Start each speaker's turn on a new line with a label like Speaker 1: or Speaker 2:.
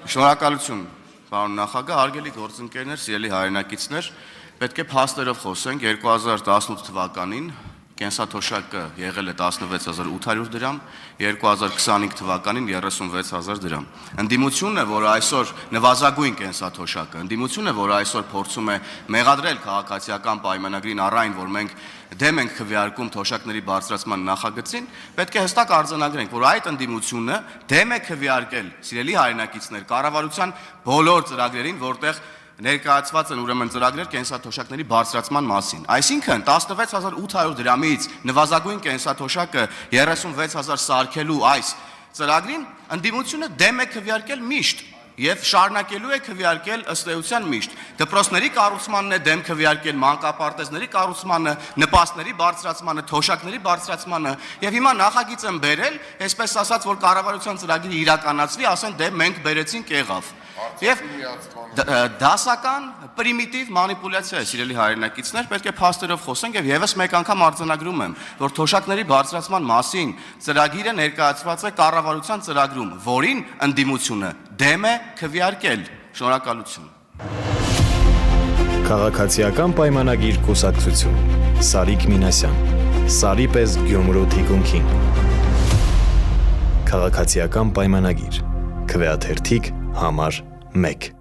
Speaker 1: Շնորհակալություն, պարոն նախագահ, հարգելի գործընկերներ, սիրելի հայրենակիցներ, պետք է փաստերով խոսենք 2018 թվականին կենսաթոշակը եղել է 16800 դրամ, 2025 թվականին 36000 դրամ։ Ընդդիմությունը, որ այսօր նվազագույն կենսաթոշակը, ընդդիմությունը, որ այսօր փորձում է մեղադրել քաղաքացիական պայմանագրին առայն, որ մենք դեմ ենք քվեարկում թոշակների բարձրացման նախագծին, պետք է հստակ արձանագրենք, որ այդ ընդդիմությունը դեմ է քվեարկել, սիրելի հայրենակիցներ, կառավարության բոլոր ծրագրերին, որտեղ ներկայացված են ուրեմն ծրագրեր կենսաթոշակների բարձրացման մասին։ Այսինքն 16800 դրամից նվազագույն կենսաթոշակը 36000 սարքելու այս ծրագրին ընդդիմությունը դեմ է քվեարկել միշտ եւ շարունակելու է քվեարկել ըստ էության միշտ։ Դպրոցների կառուցմանն է դեմ քվեարկել, մանկապարտեզների կառուցմանը, նպաստների բարձրացմանը, թոշակների բարձրացմանը եւ հիմա նախագիծ են բերել, այսպես ասած, որ կառավարության ծրագիրը իրականացվի, ասեն դե մենք բերեցինք եղավ։ Եվ դասական պրիմիտիվ մանիպուլյացիա է, սիրելի հայրենակիցներ, պետք է փաստերով խոսենք եւ եւս մեկ անգամ արձանագրում եմ, որ թոշակների բարձրացման մասին ծրագիրը ներկայացված է կառավարության ծրագրում, որին ընդդիմությունը դեմ է քվեարկել։ Շնորհակալություն։
Speaker 2: Քաղաքացիական պայմանագիր կուսակցություն Սարիկ Մինասյան Սարի պես Գյումրու թիկունքին Քաղաքացիական պայմանագիր Քվեաթերթիկ համար 1